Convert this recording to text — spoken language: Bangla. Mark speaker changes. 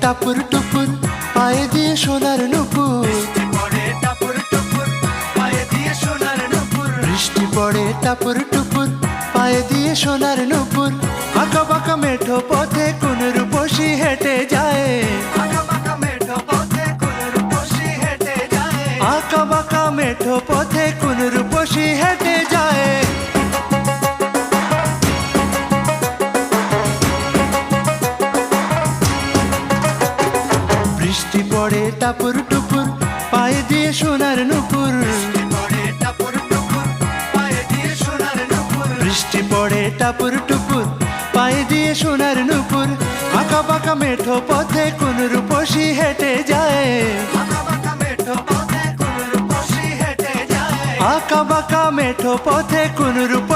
Speaker 1: টাপুর টুপুর পায়ে দিয়ে সোনার নুপুর। বৃষ্টি পড়ে টাপুর টুপুর পায়ে দিয়ে সোনার নুপুর। আঁকা বাঁকা মেঠো পথে কোন রূপসী হেঁটে যায়। আঁকা বাঁকা মেঠো পথে কোন রূপসী হেঁটে যায়। বৃষ্টি পড়ে টাপুর টুপুর পায়ে দিয়ে সোনার নুপুর। বৃষ্টি পড়ে টাপুর টুপুর পায়ে দিয়ে সোনার নুপুর। আঁকা বাঁকা মেঠো পথে কোন রূপসী হেঁটে যায়। আঁকা বাঁকা মেঠো পথে কোন রূপ